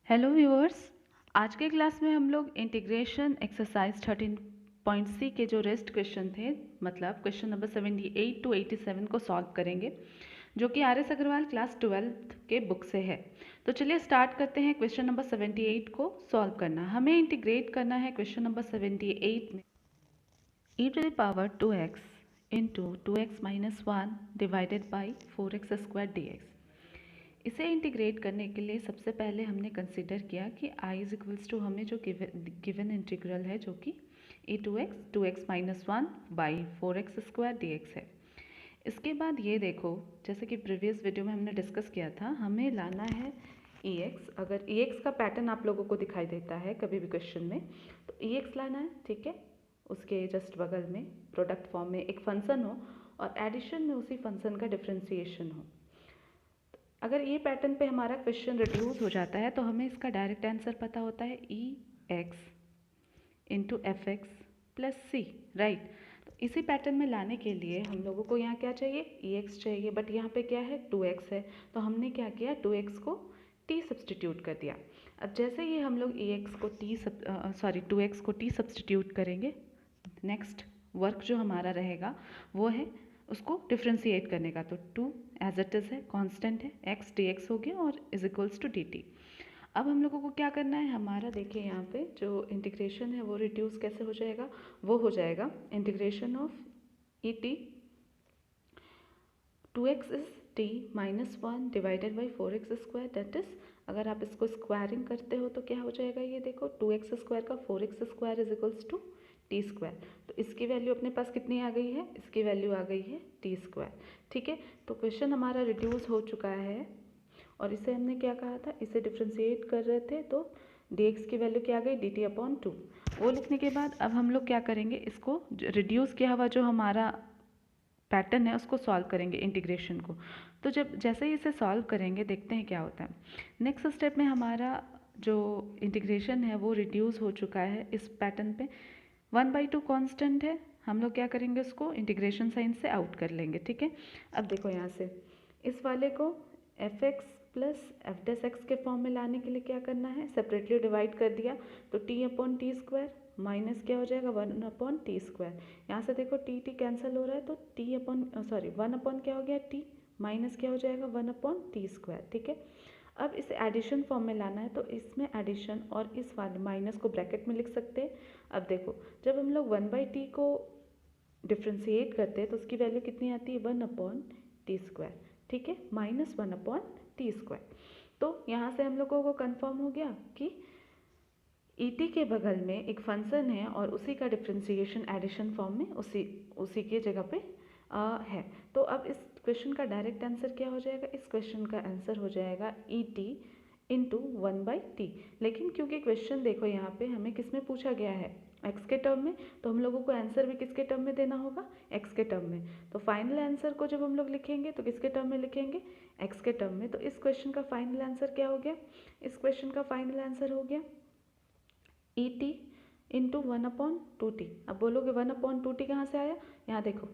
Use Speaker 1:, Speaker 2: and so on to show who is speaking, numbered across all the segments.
Speaker 1: Hello viewers. आज के class में हम लोग इंटीग्रेशन एक्सरसाइज 13.c के जो रेस्ट क्वेश्चन थे, मतलब क्वेश्चन नंबर 78 टू 87 को सॉल्व करेंगे, जो कि R S Agarwal class 12th के बुक से है। तो चलिए स्टार्ट करते हैं क्वेश्चन नंबर 78 को सॉल्व करना। हमें इंटीग्रेट करना है क्वेश्चन नंबर 78 में e to the power 2x into 2x minus 1 divided by 4x square dx। इसे इंटीग्रेट करने के लिए सबसे पहले हमने कंसिडर किया कि i इज इक्वल्स टू हमें जो गिवन इंटीग्रल है जो कि two x minus 1 by 4x square dx है। इसके बाद ये देखो, जैसे कि प्रीवियस वीडियो में हमने डिस्कस किया था, हमें लाना है ex। अगर ex का पैटर्न आप लोगों को दिखाई देता है कभी भी क्वेश्चन में, तो ex लाना है, ठीक है। उसके जस्ट बगल में प्रोडक्ट फॉर्म में एक फंक्शन हो और एडिशन में उसी फंक्शन का डिफ्रेंसिएशन हो। अगर ये पैटर्न पे हमारा क्वेश्चन रिड्यूस हो जाता है तो हमें इसका डायरेक्ट आंसर पता होता है e x into f x plus c, right. तो इसी पैटर्न में लाने के लिए हम लोगों को यहाँ क्या चाहिए, ई एक्स चाहिए, बट यहाँ पे क्या है, 2x है। तो हमने क्या किया, 2x को t सब्सटीट्यूट कर दिया। अब जैसे ही हम लोग ई एक्स को टू एक्स को t सब्सटीट्यूट करेंगे, नेक्स्ट वर्क जो हमारा रहेगा वो है उसको डिफ्रेंशिएट करने का। तो 2 एज इट इज़ है, कांस्टेंट है, x dx हो गया और इज इक्वल्स टू dt। अब हम लोगों को क्या करना है, हमारा देखिए यहाँ पे जो इंटीग्रेशन है वो रिड्यूस कैसे हो जाएगा, वो हो जाएगा integration of E T 2x is t minus 1 divided by 4x square, that is, अगर आप इसको स्क्वायरिंग करते हो तो क्या हो जाएगा, ये देखो 2x स्क्वायर का 4x square is equals to t square. तो इसकी वैल्यू अपने पास कितनी आ गई है, इसकी वैल्यू आ गई है टी स्क्वायर, ठीक है। तो क्वेश्चन हमारा रिड्यूस हो चुका है और इसे हमने क्या कहा था, इसे डिफ्रेंशिएट कर रहे थे तो dx की वैल्यू क्या आ गई, dt अपॉन 2। वो लिखने के बाद अब हम लोग क्या करेंगे, इसको रिड्यूस किया हुआ जो हमारा पैटर्न है उसको सॉल्व करेंगे इंटीग्रेशन को। तो जब जैसे ही इसे सॉल्व करेंगे देखते हैं क्या होता है। नेक्स्ट स्टेप में हमारा जो इंटीग्रेशन है वो रिड्यूस हो चुका है इस पैटर्न पे। 1/2 कांस्टेंट है, हम लोग क्या करेंगे, उसको इंटीग्रेशन साइन से आउट कर लेंगे, ठीक है। अब देखो यहाँ से इस वाले को एफ एक्स प्लस एफ डेस एक्स के फॉर्म में लाने के लिए क्या करना है, सेपरेटली डिवाइड कर दिया तो T upon T square minus क्या हो जाएगा, 1 अपॉन टी स्क्वायर। यहाँ से देखो टी टी कैंसिल हो रहा है तो टी अपॉन 1 अपॉन क्या हो गया, टी माइनस क्या हो जाएगा, 1 अपॉन टी स्क्वायर, ठीक है। अब इसे एडिशन फॉर्म में लाना है तो इसमें एडिशन और इस वाले माइनस को ब्रैकेट में लिख सकते हैं। अब देखो जब हम लोग 1/t को डिफ्रेंशिएट करते हैं तो उसकी वैल्यू कितनी आती है, 1 अपॉन टी स्क्वायर, ठीक है, माइनस 1 अपॉन टी स्क्वायर। तो यहाँ से हम लोगों को कंफर्म हो गया कि ईटी के बगल में एक फंक्शन है और उसी का डिफ्रेंशिएशन एडिशन फॉर्म में उसी के जगह पे है। तो अब इस क्वेश्चन का डायरेक्ट आंसर क्या हो जाएगा, इस क्वेश्चन का आंसर हो जाएगा ई टी इंटू 1/t। लेकिन क्योंकि क्वेश्चन देखो यहाँ पे हमें किस में पूछा गया है, x के टर्म में, तो हम लोगों को आंसर भी किसके टर्म में देना होगा, x के टर्म में। तो फाइनल आंसर को जब हम लोग लिखेंगे तो किसके टर्म में लिखेंगे, x के टर्म में। तो इस क्वेश्चन का फाइनल आंसर क्या हो गया, इस क्वेश्चन का फाइनल आंसर हो गया ई टी इंटू 1/2t। अब बोलोगे 1/2t कहाँ से आया, यहाँ देखो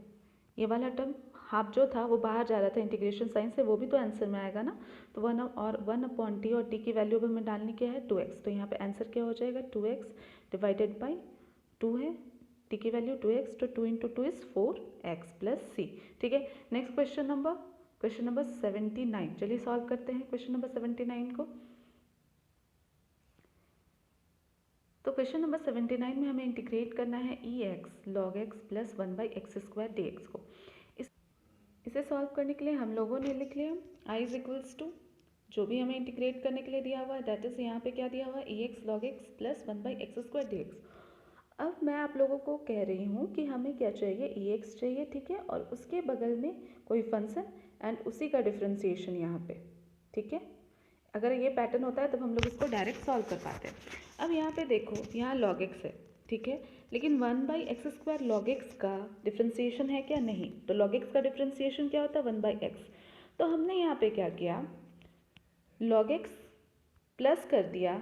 Speaker 1: ये वाला टर्म हाफ जो था वो बाहर जा रहा था इंटीग्रेशन साइन से, वो भी तो आंसर में आएगा ना। तो 1/t और t की वैल्यू भी हमें डालनी क्या है, 2x। तो यहाँ पे आंसर क्या हो जाएगा, 2x डिवाइडेड बाई 2 है, t की वैल्यू 2x, तो 2 into 2 is 4x plus c, ठीक है। Next question number 79। चलिए सॉल्व करते हैं क्वेश्चन नंबर 79 को। तो क्वेश्चन नंबर 79 में हमें इंटीग्रेट करना है e x log x plus 1/x square d x को। इसे सॉल्व करने के लिए हम लोगों ने लिख लिया i इज इक्वल्स टू जो भी हमें इंटीग्रेट करने के लिए दिया हुआ है, दैट इज यहाँ पे क्या दिया हुआ है, e x log x plus 1/x square d x. अब मैं आप लोगों को कह रही हूँ कि हमें क्या चाहिए, ई एक्स चाहिए, ठीक है, और उसके बगल में कोई फंक्शन एंड उसी का डिफ्रेंसिएशन यहाँ पे, ठीक है। अगर ये पैटर्न होता है तब हम लोग इसको डायरेक्ट सॉल्व कर पाते हैं। अब यहाँ पे देखो, यहाँ लॉग एक्स है, ठीक है, लेकिन 1/x स्क्वायर लॉग एक्स का डिफ्रेंसिएशन है क्या, नहीं। तो लॉग एक्स का डिफ्रेंसिएशन क्या होता है, 1/x। तो हमने यहाँ पे क्या किया, लॉग एक्स प्लस कर दिया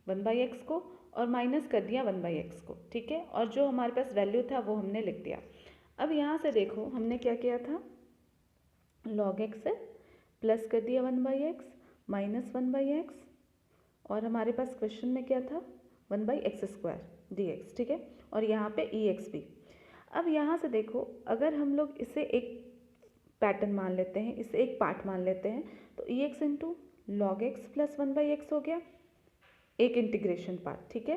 Speaker 1: 1/x को और माइनस कर दिया 1/x को, ठीक है, और जो हमारे पास वैल्यू था वो हमने लिख दिया। अब यहाँ से देखो हमने क्या किया था, लॉग एक्स से प्लस कर दिया 1/x माइनस 1/x और हमारे पास क्वेश्चन में क्या था 1/x² dx, ठीक है, और यहाँ पे ex भी। अब यहाँ से देखो, अगर हम लोग इसे एक पैटर्न मान लेते हैं, इसे एक पार्ट मान लेते हैं, तो ex into log x plus 1/x हो गया, एक इंटीग्रेशन पार्ट, ठीक है।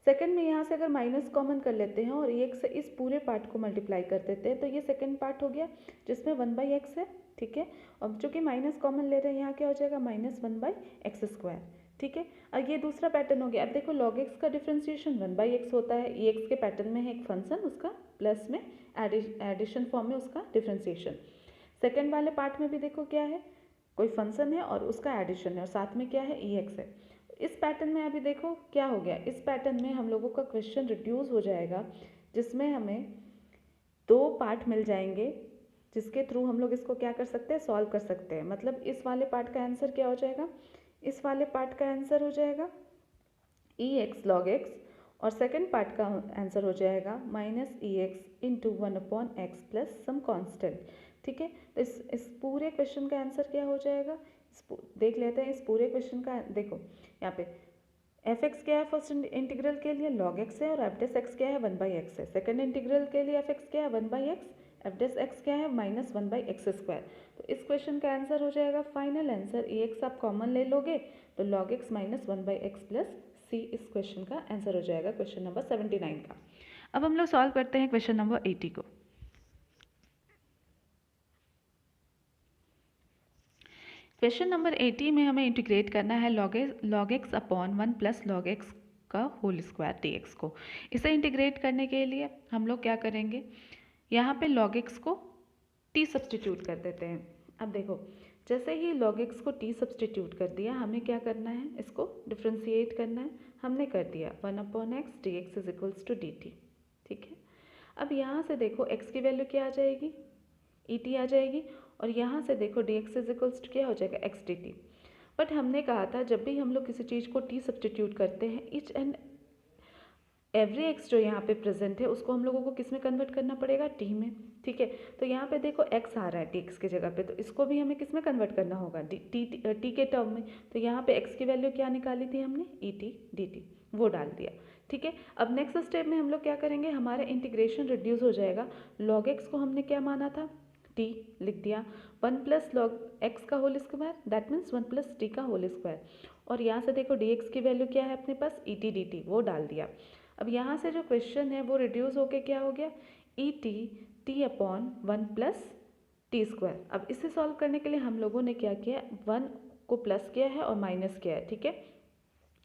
Speaker 1: सेकंड में यहाँ से अगर माइनस कॉमन कर लेते हैं और ex से इस पूरे पार्ट को मल्टीप्लाई कर देते हैं, तो ये सेकंड पार्ट हो गया जिसमें 1/x है, ठीक है। अब चूँकि माइनस कॉमन ले रहे हैं, यहाँ क्या हो जाएगा -1/x², ठीक है। अब ये दूसरा पैटर्न हो गया। अब देखो लॉग एक्स का डिफ्रेंसिएशन 1/x होता है, ex के पैटर्न में है एक फंक्शन, उसका प्लस में एडिशन फॉर्म में उसका डिफ्रेंसिएशन। सेकेंड वाले पार्ट में भी देखो क्या है, कोई फंक्शन है और उसका एडिशन है और साथ में क्या है ex है। इस पैटर्न में अभी देखो क्या हो गया, इस पैटर्न में हम लोगों का क्वेश्चन रिड्यूस हो जाएगा, जिसमें हमें दो पार्ट मिल जाएंगे जिसके थ्रू हम लोग इसको क्या कर सकते हैं, सॉल्व कर सकते हैं। मतलब इस वाले पार्ट का आंसर क्या हो जाएगा, इस वाले पार्ट का आंसर हो जाएगा ex log x, और सेकंड पार्ट का आंसर हो जाएगा -ex into 1/x plus some constant, ठीक है। तो इस पूरे क्वेश्चन का आंसर क्या हो जाएगा, देख लेते हैं। इस पूरे क्वेश्चन का देखो यहाँ पे एफ एक्स क्या है, फर्स्ट इंटीग्रल के लिए log x है और एफ डेस एक्स क्या है 1/x है। सेकंड इंटीग्रल के लिए एफ एक्स क्या है 1/x, एफ डेस एक्स क्या है -1/x²। तो इस क्वेश्चन का आंसर हो जाएगा, फाइनल आंसर ex आप कॉमन ले लोगे तो log x -1/x प्लस सी इस क्वेश्चन का आंसर हो जाएगा, क्वेश्चन नंबर 79 का। अब हम लोग सॉल्व करते हैं क्वेश्चन नंबर 80 को। क्वेश्चन नंबर 80 में हमें इंटीग्रेट करना है log x upon 1 plus log x का होल स्क्वायर dx को। इसे इंटीग्रेट करने के लिए हम लोग क्या करेंगे, यहाँ पे log x को t सब्सटीट्यूट कर देते हैं। अब देखो जैसे ही log x को t सब्सटीट्यूट कर दिया, हमें क्या करना है, इसको डिफ्रेंशिएट करना है। हमने कर दिया 1/x dx is equals to dt, ठीक है। अब यहाँ से देखो x की वैल्यू क्या आ जाएगी, et आ जाएगी, और यहाँ से देखो dx इज इक्वल्स टू क्या हो जाएगा x dt। बट हमने कहा था जब भी हम लोग किसी चीज़ को t सब्सटीट्यूट करते हैं, ईच एंड एवरी x जो यहाँ पे प्रेजेंट है उसको हम लोगों को किस में कन्वर्ट करना पड़ेगा, t में, ठीक है। तो यहाँ पे देखो x आ रहा है dx की जगह पे, तो इसको भी हमें किस में कन्वर्ट करना होगा, t के टर्म में। तो यहाँ पे x की वैल्यू क्या निकाली थी हमने, et dt, वो डाल दिया, ठीक है। अब नेक्स्ट स्टेप में हम लोग क्या करेंगे, हमारा इंटीग्रेशन रिड्यूस हो जाएगा। log x को हमने क्या माना था, t लिख दिया, 1 प्लस log x का whole square, that means 1 plus t का होल स्क्वायर, और यहाँ से देखो dx की वैल्यू क्या है अपने पास, et dt, वो डाल दिया। अब यहाँ से जो क्वेश्चन है वो रिड्यूस होके क्या हो गया, et t upon 1 plus t²। अब इसे सॉल्व करने के लिए हम लोगों ने क्या किया, 1 को प्लस किया है और माइनस किया है, ठीक है।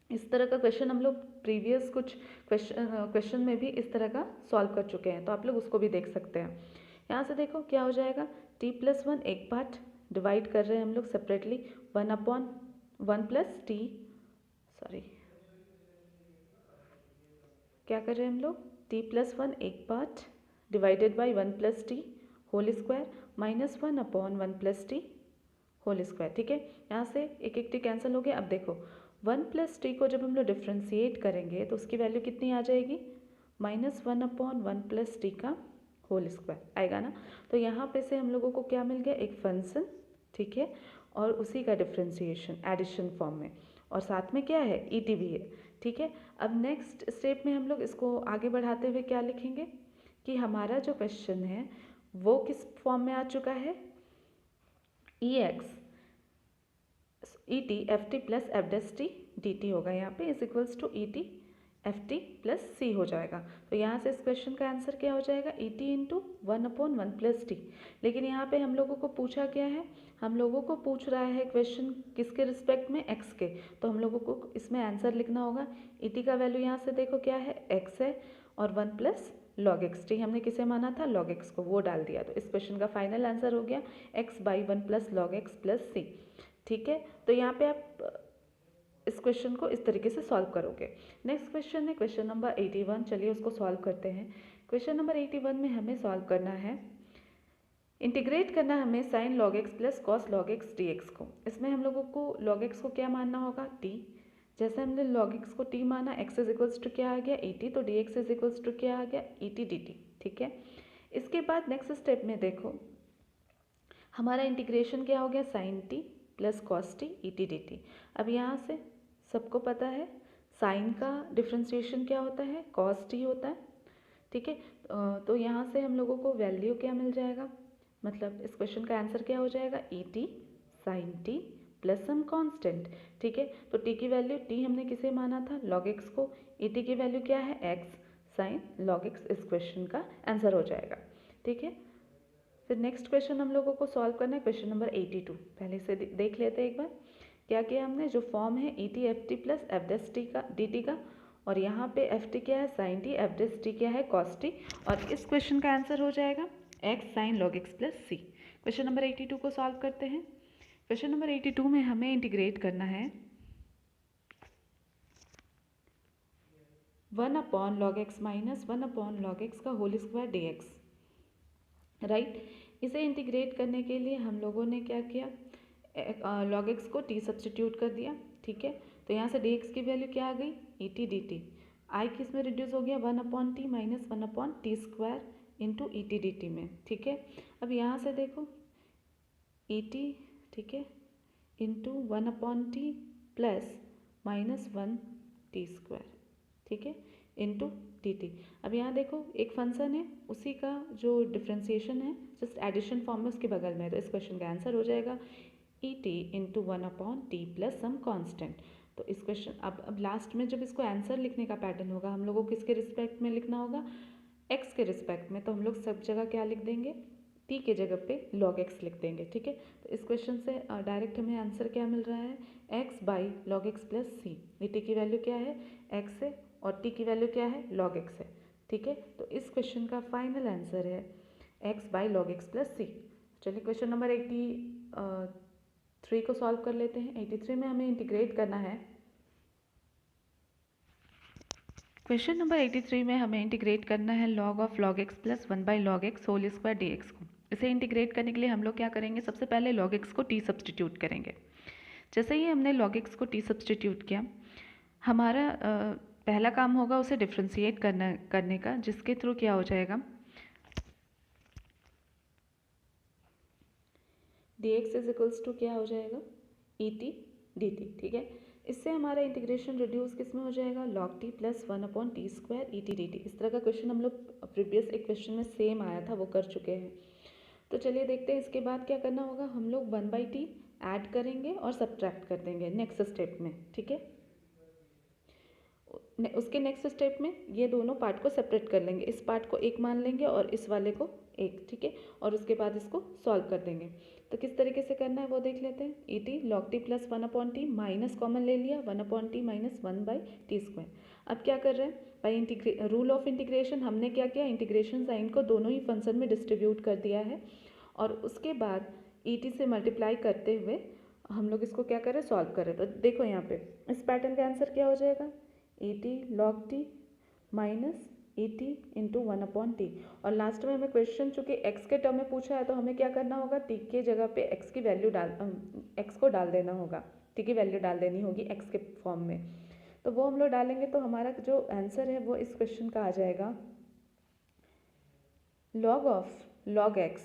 Speaker 1: इस तरह का क्वेश्चन हम लोग प्रीवियस कुछ क्वेश्चन में भी इस तरह का सॉल्व कर चुके हैं, तो आप लोग उसको भी देख सकते हैं। यहाँ से देखो क्या हो जाएगा, t+1 एक पार्ट डिवाइड कर रहे हैं हम लोग सेपरेटली, 1/1 प्लस t, सॉरी क्या कर रहे हैं हम लोग, t+1 एक part divided by 1 plus t whole square -1/1 plus t whole square, ठीक है। यहाँ से एक एक टी कैंसिल हो गया। अब देखो 1 प्लस टी को जब हम लोग डिफ्रेंशिएट करेंगे तो उसकी वैल्यू कितनी आ जाएगी, -1/1 प्लस टी का होल स्क्वायर आएगा ना। तो यहाँ पे से हम लोगों को क्या मिल गया, एक फंक्शन, ठीक है, और उसी का डिफ्रेंशिएशन एडिशन फॉर्म में, और साथ में क्या है, ई टी भी है, ठीक है। अब नेक्स्ट स्टेप में हम लोग इसको आगे बढ़ाते हुए क्या लिखेंगे कि हमारा जो क्वेश्चन है वो किस फॉर्म में आ चुका है, e x e t f t plus f dash t d t होगा यहाँ पे, is equals to e t f t plus c हो जाएगा। तो यहाँ से इस क्वेश्चन का आंसर क्या हो जाएगा, e t into 1/1 plus T. लेकिन यहाँ पे हम लोगों को पूछा क्या है, हम लोगों को पूछ रहा है क्वेश्चन किसके रिस्पेक्ट में, एक्स के, तो हम लोगों को इसमें आंसर लिखना होगा। ई टी का वैल्यू यहाँ से देखो क्या है, एक्स है, और 1 प्लस log x, टी हमने किसे माना था, log x को, वो डाल दिया। तो इस क्वेश्चन का फाइनल आंसर हो गया x/1 plus log x plus c, ठीक है। तो यहाँ पे आप इस क्वेश्चन को इस तरीके से सॉल्व करोगे। नेक्स्ट क्वेश्चन है क्वेश्चन नंबर 81, चलिए उसको सॉल्व करते हैं। क्वेश्चन नंबर 81 में हमें सॉल्व करना है, इंटीग्रेट करना हमें sine log x plus cos log x dx को। इसमें हम लोगों को log x को क्या मानना होगा, t। जैसे हमने log x को t माना, x इज इक्वल्स टू क्या आ गया, et, तो dx इज इक्वल्स टू क्या आ गया, et dt, ठीक है। इसके बाद नेक्स्ट स्टेप में देखो हमारा इंटीग्रेशन क्या हो गया, sine t plus cos t et dt। अब यहाँ से सबको पता है साइन का डिफ्रेंसिएशन क्या होता है, कॉस टी होता है, ठीक है। तो यहाँ से हम लोगों को वैल्यू क्या मिल जाएगा, मतलब इस क्वेश्चन का आंसर क्या हो जाएगा, e t sine t plus some constant, ठीक है। तो टी की वैल्यू, टी हमने किसे माना था, log x को, ई टी की वैल्यू क्या है, x साइन log x, इस क्वेश्चन का आंसर हो जाएगा, ठीक है। फिर नेक्स्ट क्वेश्चन हम लोगों को सॉल्व करना है, क्वेश्चन नंबर 82। पहले से देख लेते हैं एक बार क्या किया हमने। जो फॉर्म है e t f t plus f dash t का डी टी का, और यहाँ पे एफ टी क्या है sine t, f dash t क्या है कॉस टी, और इस क्वेश्चन का आंसर हो जाएगा x sine log x plus c. Question number 82 को सॉल्व करते हैं। क्वेश्चन नंबर 82 में हमें इंटीग्रेट करना है 1 upon log x minus 1 upon log x का whole square d x, right. इसे इंटीग्रेट करने के लिए हम लोगों ने क्या किया, log x को t सब्सटीट्यूट कर दिया, ठीक है। तो यहाँ से dx की वैल्यू क्या आ गई, ई टी डी टी, आई किस में रिड्यूस हो गया 1 upon T minus 1 upon T square into E T d T में, ठीक है। अब यहाँ से देखो ई टी, ठीक है, into 1 upon t plus minus 1 T square, ठीक है, इंटू टी टी। अब यहाँ देखो एक फंक्शन है, उसी का जो डिफ्रेंसिएशन है जस्ट एडिशन फॉर्म में उसके बगल में, तो इस क्वेश्चन का आंसर हो जाएगा e t into 1 upon t plus some constant. तो इस क्वेश्चन अब लास्ट में जब इसको आंसर लिखने का पैटर्न होगा, हम लोगों को किसके रिस्पेक्ट में लिखना होगा, एक्स के रिस्पेक्ट में। तो हम लोग सब जगह क्या लिख देंगे, टी के जगह पे log x लिख देंगे, ठीक है। तो इस क्वेश्चन से डायरेक्ट हमें आंसर क्या मिल रहा है, x by log x plus c. E t की वैल्यू क्या है, x है, और t की वैल्यू क्या है, log x है, ठीक है। तो इस क्वेश्चन का फाइनल आंसर है x by log x plus c. चलिए क्वेश्चन नंबर 83 को सॉल्व कर लेते हैं। 83 में हमें इंटीग्रेट करना है, क्वेश्चन नंबर 83 में हमें इंटीग्रेट करना है log of log x plus 1 by log x whole square d x को। इसे इंटीग्रेट करने के लिए हम लोग क्या करेंगे, सबसे पहले log x को t सब्सटीट्यूट करेंगे। जैसे ही हमने log x को t सब्सटीट्यूट किया, हमारा पहला काम होगा उसे डिफ्रेंशिएट करने का, जिसके थ्रू क्या हो जाएगा, dx इज इक्वल्स टू क्या हो जाएगा, ई टी डी टी, ठीक है। इससे हमारा इंटीग्रेशन रिड्यूस किस में हो जाएगा, log t plus 1 upon T square E T d T. इस तरह का क्वेश्चन हम लोग प्रीवियस एक क्वेश्चन में सेम आया था, वो कर चुके हैं। तो चलिए देखते हैं इसके बाद क्या करना होगा, हम लोग 1 बाई टी ऐड करेंगे और सब्ट्रैक्ट कर देंगे नेक्स्ट स्टेप में, ठीक है। उसके नेक्स्ट स्टेप में ये दोनों पार्ट को सेपरेट कर लेंगे, इस पार्ट को एक मान लेंगे और इस वाले को एक, ठीक है, और उसके बाद इसको सॉल्व कर देंगे। तो किस तरीके से करना है वो देख लेते हैं। E T log T plus 1 upon T, minus common ले लिया, 1 upon T minus 1 by T square. अब क्या कर रहे हैं, बाई रूल ऑफ इंटीग्रेशन हमने क्या किया, इंटीग्रेशन साइन को दोनों ही फंक्शन में डिस्ट्रीब्यूट कर दिया है, और उसके बाद ई टी से मल्टीप्लाई करते हुए हम लोग इसको क्या कर रहे हैं, सॉल्व कर रहे हैं। तो देखो यहाँ पे इस पैटर्न का आंसर क्या हो जाएगा, e T log T minus ई टी इंटू 1 अपॉन टी, और लास्ट में हमें क्वेश्चन चूँकि एक्स के टर्म में पूछा है, तो हमें क्या करना होगा, टी के जगह पे एक्स की वैल्यू एक्स को डाल देना होगा, टी की वैल्यू डाल देनी होगी एक्स के फॉर्म में। तो वो हम लोग डालेंगे, तो हमारा जो आंसर है वो इस क्वेश्चन का आ जाएगा log of log x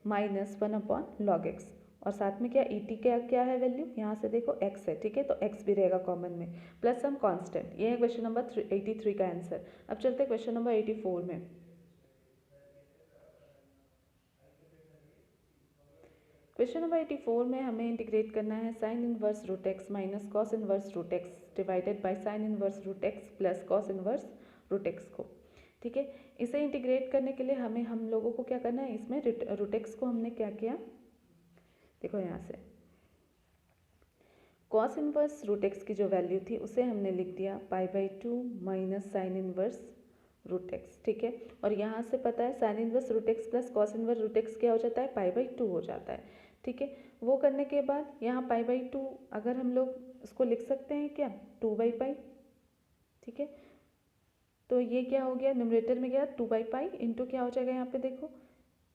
Speaker 1: minus 1 upon log x, और साथ में क्या ई टी क्या है वैल्यू, यहाँ से देखो x है, ठीक है, तो x भी रहेगा कॉमन में, प्लस सम कांस्टेंट। ये है क्वेश्चन नंबर 83 का आंसर। अब चलते हैं क्वेश्चन नंबर 84 में। क्वेश्चन नंबर 84 में हमें इंटीग्रेट करना है sine inverse root x minus cos inverse root x divided by sine inverse root x plus cos inverse root x को, ठीक है। इसे इंटीग्रेट करने के लिए हम लोगों को क्या करना है, इसमें रूट एक्स को हमने क्या किया, देखो यहाँ से कॉस इनवर्स रूट एक्स की जो वैल्यू थी उसे हमने लिख दिया pi by 2 minus sine inverse root x, ठीक है। और यहाँ से पता है sine inverse root x plus cos inverse root x क्या हो जाता है, पाई बाई 2 हो जाता है, ठीक है। वो करने के बाद यहाँ पाई बाई 2 अगर हम लोग इसको लिख सकते हैं क्या, 2 बाई पाई, ठीक है। तो ये क्या हो गया, न्यूमरेटर में गया 2 बाई पाई इंटू क्या हो जाएगा, यहाँ पे देखो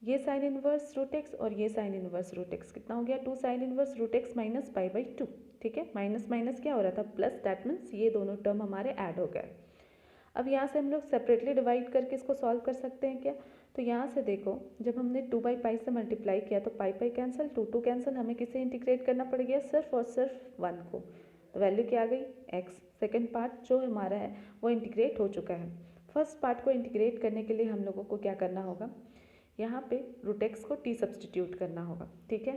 Speaker 1: ये साइन इनवर्स रूट एक्स और ये साइन इनवर्स रूट एक्स, कितना हो गया, 2 sine inverse root x minus pi by 2, ठीक है। माइनस माइनस क्या हो रहा था, प्लस, दैट मीन्स ये दोनों टर्म हमारे ऐड हो गए। अब यहाँ से हम लोग सेपरेटली डिवाइड करके इसको सॉल्व कर सकते हैं क्या, तो यहाँ से देखो जब हमने 2 बाई पाई से मल्टीप्लाई किया तो पाई पाई कैंसिल, 2 2 कैंसिल, हमें किसे इंटीग्रेट करना पड़ गया, सिर्फ और सिर्फ 1 को, तो वैल्यू क्या आ गई x। सेकेंड पार्ट जो हमारा है वो इंटीग्रेट हो चुका है। फर्स्ट पार्ट को इंटीग्रेट करने के लिए हम लोगों को क्या करना होगा, यहाँ पे रूट एक्स को t सब्सटीट्यूट करना होगा। ठीक है,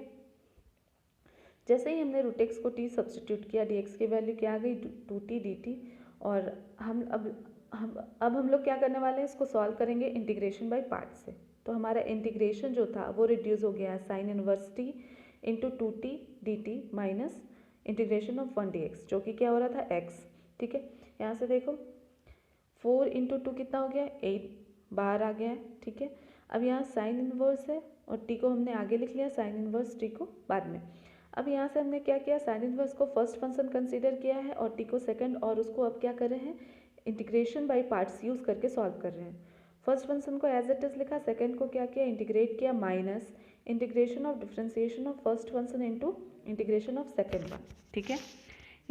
Speaker 1: जैसे ही हमने रूट एक्स को t सब्सटीट्यूट किया dx की वैल्यू क्या आ गई 2t dt। और हम लोग क्या करने वाले हैं, इसको सॉल्व करेंगे इंटीग्रेशन बाय पार्ट से। तो हमारा इंटीग्रेशन जो था वो रिड्यूस हो गया sine inverse t into 2t dt minus integration of 1 dx जो कि क्या हो रहा था x। ठीक है, यहाँ से देखो 4 इंटू 2 कितना हो गया 8 बाहर आ गया है। ठीक है, अब यहाँ साइन इनवर्स है और t को हमने आगे लिख लिया, साइन इनवर्स t को बाद में। अब यहाँ से हमने क्या किया, साइन इनवर्स को फर्स्ट फंक्शन कंसीडर किया है और t को सेकंड, और उसको अब क्या कर रहे हैं इंटीग्रेशन बाय पार्ट्स यूज़ करके सॉल्व कर रहे हैं। फर्स्ट फंक्शन को एज इट इज़ लिखा, सेकंड को क्या किया इंटीग्रेट किया minus integration of differentiation of first function into integration of second one. ठीक है,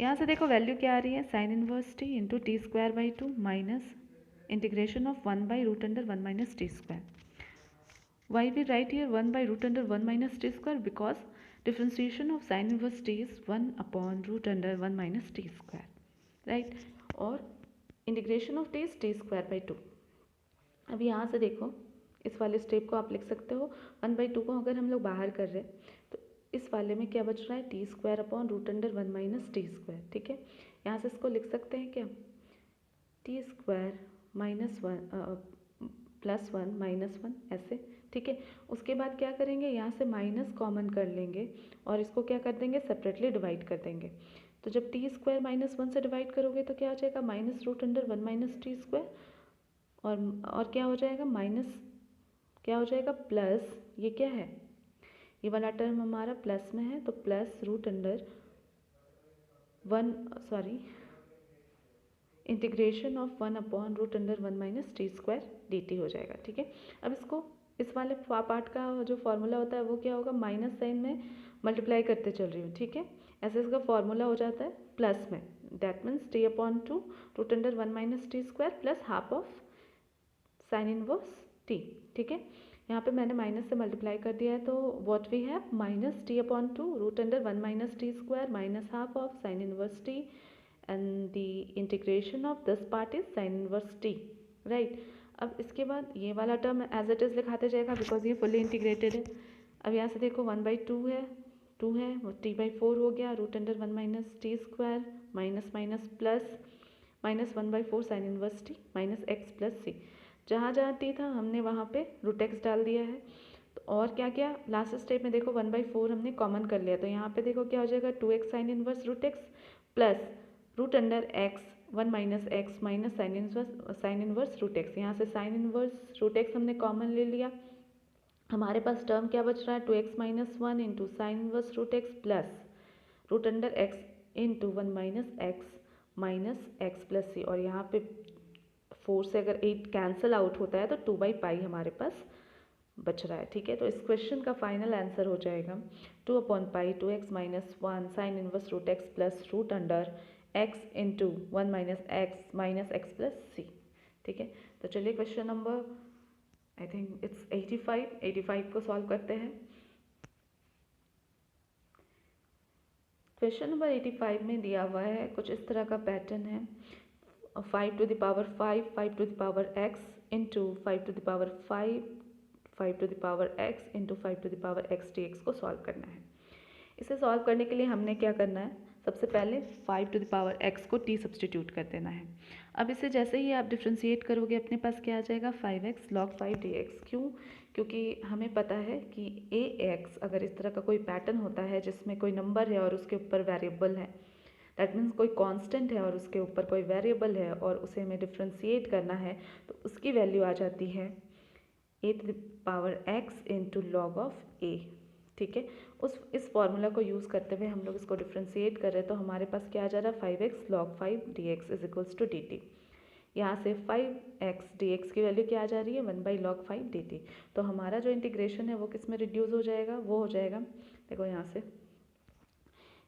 Speaker 1: यहाँ से देखो वैल्यू क्या आ रही है sine inverse t into t square by 2 minus integration of 1 by root under 1 minus t square. Why we write here 1 by root under 1 minus t square because differentiation of sine inverse t is 1 upon root under 1 minus t square, right. और integration of t is t square by 2। अब यहाँ से देखो इस वाले step को आप लिख सकते हो 1/2 को अगर हम लोग बाहर कर रहे हैं तो इस वाले में क्या बच रहा है t square upon root under 1 minus t square. ठीक है, यहाँ से इसको लिख सकते हैं क्या t square minus 1 plus 1 minus 1 ऐसे। ठीक है, उसके बाद क्या करेंगे यहाँ से माइनस कॉमन कर लेंगे और इसको क्या कर देंगे सेपरेटली डिवाइड कर देंगे। तो जब टी स्क्वायर माइनस 1 से डिवाइड करोगे तो क्या हो जाएगा minus root under 1 minus t square, और क्या हो जाएगा माइनस क्या हो जाएगा प्लस, ये क्या है ये वाला टर्म हमारा प्लस में है तो plus root under 1 integration of 1 upon root under 1 minus t square d t हो जाएगा। ठीक है, अब इसको इस वाले पार्ट का जो फॉर्मूला होता है वो क्या होगा माइनस साइन में मल्टीप्लाई करते चल रही हूँ। ठीक है, ऐसे इसका फॉर्मूला हो जाता है प्लस में, that means t upon 2 root under 1 minus t square plus half of sine inverse t. ठीक है, यहाँ पे मैंने माइनस से मल्टीप्लाई कर दिया है तो what we have minus t upon 2 root under 1 minus t square minus half of sine inverse t and the integration of this part is sine inverse t, right. अब इसके बाद ये वाला टर्म एज इट इज़ लिखाते जाएगा because ये fully integrated है। अब यहाँ से देखो 1/2 है 2 है वो t/4 हो गया root under 1 minus t square minus minus plus minus 1/4 sine inverse t minus x plus c. जहाँ जहाँ टी था हमने वहाँ पे रूट एक्स डाल दिया है। तो और क्या क्या लास्ट स्टेप में देखो 1/4 हमने कॉमन कर लिया तो यहाँ पे देखो क्या हो जाएगा 2x sine inverse root x plus root under x 1 minus x minus sine inverse root x. यहाँ से साइन इनवर्स रूट एक्स हमने कॉमन ले लिया, हमारे पास टर्म क्या बच रहा है 2x minus 1 into sine inverse root x plus root under x into 1 minus x plus c. और यहाँ पे 4 से अगर 8 कैंसिल आउट होता है तो 2/पाई हमारे पास बच रहा है। ठीक है, तो इस क्वेश्चन का फाइनल आंसर हो जाएगा 2/पाई 2x minus 1 sine inverse root x plus root under x into 1 minus x plus c. ठीक है, तो चलिए question number I think it's 85 को सॉल्व करते हैं। क्वेश्चन नंबर 85 में दिया हुआ है कुछ इस तरह का पैटर्न है 5 to the power 5 5 to the power x into 5 to the power 5 to the power x into 5 to the power x dx को सॉल्व करना है। इसे सॉल्व करने के लिए हमने क्या करना है सबसे पहले 5 to the power x को t सब्सटीट्यूट कर देना है। अब इसे जैसे ही आप डिफ्रेंशिएट करोगे अपने पास क्या आ जाएगा 5x log 5 dx। क्यों, क्योंकि हमें पता है कि ax अगर इस तरह का कोई पैटर्न होता है जिसमें कोई नंबर है और उसके ऊपर वेरिएबल है, दैट मीन्स कोई कांस्टेंट है और उसके ऊपर कोई वेरिएबल है और उसे हमें डिफ्रेंशिएट करना है तो उसकी वैल्यू आ जाती है a to the power x into log of a। ठीक है, इस फॉर्मूला को यूज़ करते हुए हम लोग इसको डिफ्रेंशिएट कर रहे हैं तो हमारे पास क्या आ जा रहा है 5x log 5 dx is equals to dt। यहाँ से 5x dx की वैल्यू क्या आ जा रही है 1/log 5 dt। तो हमारा जो इंटीग्रेशन है वो किस में रिड्यूस हो जाएगा, वो हो जाएगा देखो यहाँ से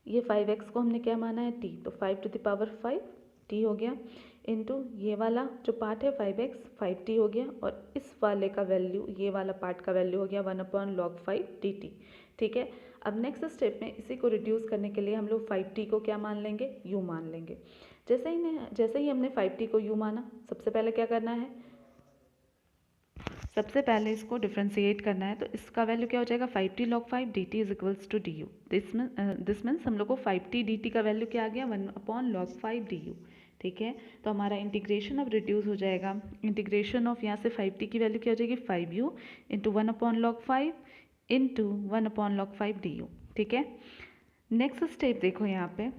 Speaker 1: ये 5x को हमने क्या माना है t तो 5 to the power 5 t हो गया इंटू ये वाला जो पार्ट है 5x 5t हो गया और इस वाले का वैल्यू ये वाला पार्ट का वैल्यू हो गया 1/log 5 dt। ठीक है, अब नेक्स्ट स्टेप में इसी को रिड्यूस करने के लिए हम लोग 5t को क्या मान लेंगे, u मान लेंगे। जैसे ही हमने 5t को u माना, सबसे पहले क्या करना है, सबसे पहले इसको डिफ्रेंशिएट करना है। तो इसका वैल्यू क्या हो जाएगा, 5t log 5 dt is equals to du। This means हम लोग को 5t dt का वैल्यू क्या आ गया, 1/log 5 du। ठीक है, तो हमारा इंटीग्रेशन अब रिड्यूस हो जाएगा। इंटीग्रेशन ऑफ यहाँ से 5t की वैल्यू क्या हो जाएगी, 5u into 1/log 5 into 1/log 5 du। ठीक है, नेक्स्ट स्टेप देखो यहाँ पे,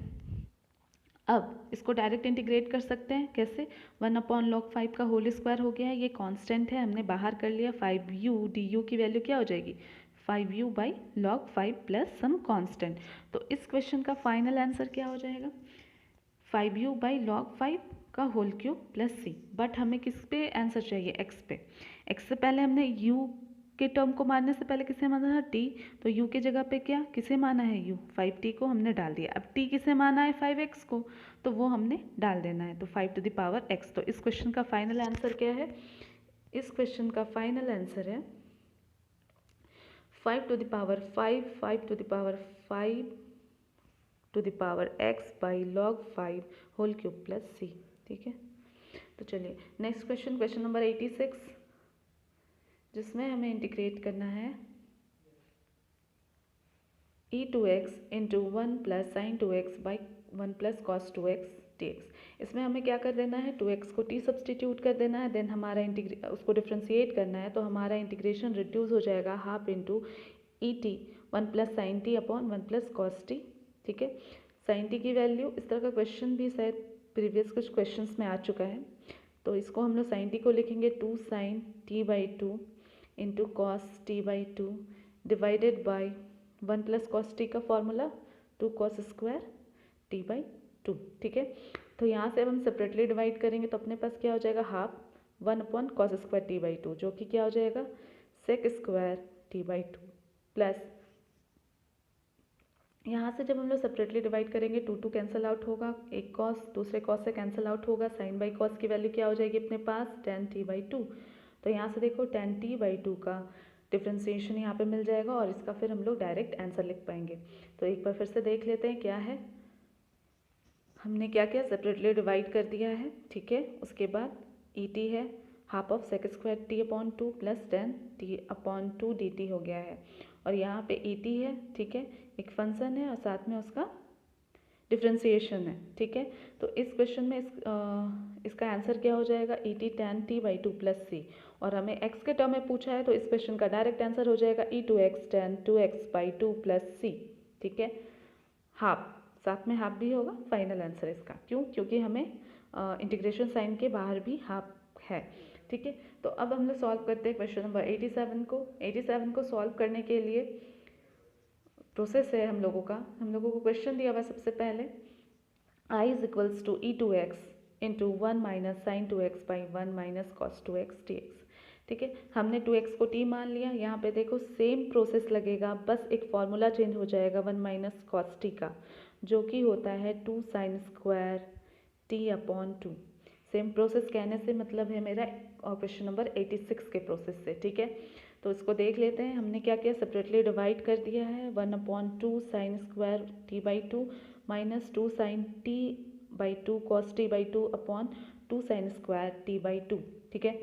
Speaker 1: अब इसको डायरेक्ट इंटीग्रेट कर सकते हैं। कैसे, 1/log 5 का होल स्क्वायर हो गया है, ये कांस्टेंट है, हमने बाहर कर लिया। 5u du की वैल्यू क्या हो जाएगी, 5u by log 5 plus some constant. तो इस क्वेश्चन का फाइनल आंसर क्या हो जाएगा, 5u बाई log 5 का whole cube plus c। But हमें किस पे आंसर चाहिए, x पे। x से पहले हमने u के टर्म को मानने से पहले किसे माना था, t। तो u की जगह पे क्या, किसे माना है, u 5t को हमने डाल दिया। अब t किसे माना है, 5x को, तो वो हमने डाल देना है, तो 5 टू द पावर x। तो इस क्वेश्चन का फाइनल आंसर क्या है, इस क्वेश्चन का फाइनल आंसर है 5 to the power 5, 5 to the power 5 to the power x by log 5 whole cube plus c। ठीक है, तो चलिए नेक्स्ट क्वेश्चन, क्वेश्चन नंबर 86, जिसमें हमें इंटीग्रेट करना है e2x into 1 plus sign 2x by 1 plus cos 2x dx। इसमें हमें क्या कर देना है, 2x को t सब्सटीट्यूट कर देना है, देन हमारा उसको डिफ्रेंशिएट करना है। तो हमारा इंटीग्रेशन रिड्यूस हो जाएगा half into E T 1 plus sign T upon 1 plus cos T. ठीक है, साइन टी की वैल्यू, इस तरह का क्वेश्चन भी शायद प्रीवियस कुछ क्वेश्चंस में आ चुका है। तो इसको हम लोग साइन टी को लिखेंगे 2 sine t by 2 into cos t by 2 divided by 1 plus cos t का formula 2 cos square t by 2। ठीक है, तो यहाँ से अब हम सेपरेटली डिवाइड करेंगे, तो अपने पास क्या हो जाएगा, half 1 upon cos square t by 2, जो कि क्या हो जाएगा, sec square t by 2 plus, यहाँ से जब हम लोग सेपरेटली डिवाइड करेंगे 2 कैंसिल आउट होगा, एक कॉस दूसरे कॉस से कैंसिल आउट होगा, साइन बाई कॉस की वैल्यू क्या हो जाएगी अपने पास, टेन टी बाई 2। तो यहाँ से देखो टेन टी बाई 2 का डिफ्रेंसिएशन यहाँ पे मिल जाएगा, और इसका फिर हम लोग डायरेक्ट आंसर लिख पाएंगे। तो एक बार फिर से देख लेते हैं क्या है, हमने क्या किया, सेपरेटली डिवाइड कर दिया है। ठीक है, उसके बाद ई टी है half of sec square t upon 2 plus 10 t upon 2 d t हो गया है, और यहाँ पे ई टी है। ठीक है, एक फंक्शन है और साथ में उसका डिफ्रेंसिएशन है। ठीक है, तो इस क्वेश्चन में इसका आंसर क्या हो जाएगा, e t tan t by 2 plus c, और हमें x के टर्म में पूछा है, तो इस क्वेश्चन का डायरेक्ट आंसर हो जाएगा e to x tan 2x by 2 plus c. ठीक है, हाफ, साथ में हाफ भी होगा फाइनल आंसर इसका, क्यों, क्योंकि हमें इंटीग्रेशन साइन के बाहर भी हाफ है। ठीक है, तो अब हम लोग सॉल्व करते हैं क्वेश्चन नंबर 87 को। 87 को सॉल्व करने के लिए प्रोसेस है हम लोगों को क्वेश्चन दिया हुआ सबसे पहले, i is equals to e to x into 1 minus sine 2x by 1 minus cos 2x dx। ठीक है, हमने 2x को t मान लिया। यहाँ पे देखो सेम प्रोसेस लगेगा, बस एक फॉर्मूला चेंज हो जाएगा 1 माइनस कॉस t का, जो कि होता है 2 sine square t upon 2। Same process कहने से मतलब है मेरा क्वेश्चन नंबर 86 के प्रोसेस से। ठीक है, तो इसको देख लेते हैं। हमने क्या किया, सेपरेटली डिवाइड कर दिया है, 1 upon 2 sine square t by 2 minus 2 sine t by 2 cos t by 2 upon 2 sine square t by 2। ठीक है,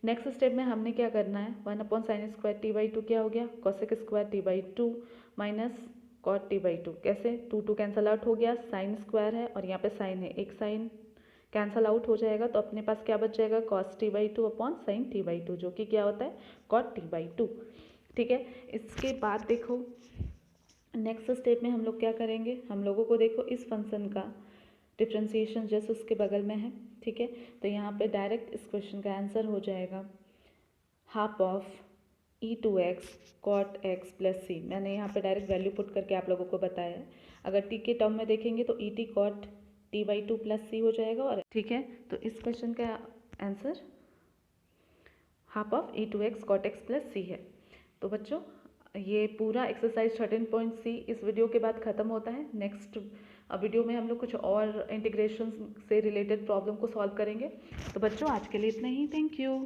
Speaker 1: नेक्स्ट स्टेप में हमने क्या करना है, 1 upon sine square t by 2 क्या हो गया, cosec square t by 2 minus cot t by 2। कैसे, 2 कैंसल आउट हो गया, साइन स्क्वायर है और यहाँ पे साइन है, एक साइन कैंसल आउट हो जाएगा, तो अपने पास क्या बच जाएगा, cos t by 2 upon sine t by 2, जो कि क्या होता है, कॉट टी बाई 2। ठीक है, इसके बाद देखो नेक्स्ट स्टेप में हम लोग क्या करेंगे, हम लोगों को देखो इस फंक्शन का डिफ्रेंसिएशन जैसे उसके बगल में है। ठीक है, तो यहाँ पे डायरेक्ट इस क्वेश्चन का आंसर हो जाएगा half of e to x cot x plus c. मैंने यहाँ पे डायरेक्ट वैल्यू पुट करके आप लोगों को बताया है। अगर टी के टर्म में देखेंगे तो e t cot t by 2 plus c हो जाएगा। और ठीक है, तो इस क्वेश्चन का answer half of e to x cot x plus c है। तो बच्चों ये पूरा एक्सरसाइज 13.c इस वीडियो के बाद ख़त्म होता है। नेक्स्ट वीडियो में हम लोग कुछ और इंटीग्रेशन से रिलेटेड प्रॉब्लम को सॉल्व करेंगे। तो बच्चों आज के लिए इतना ही, थैंक यू।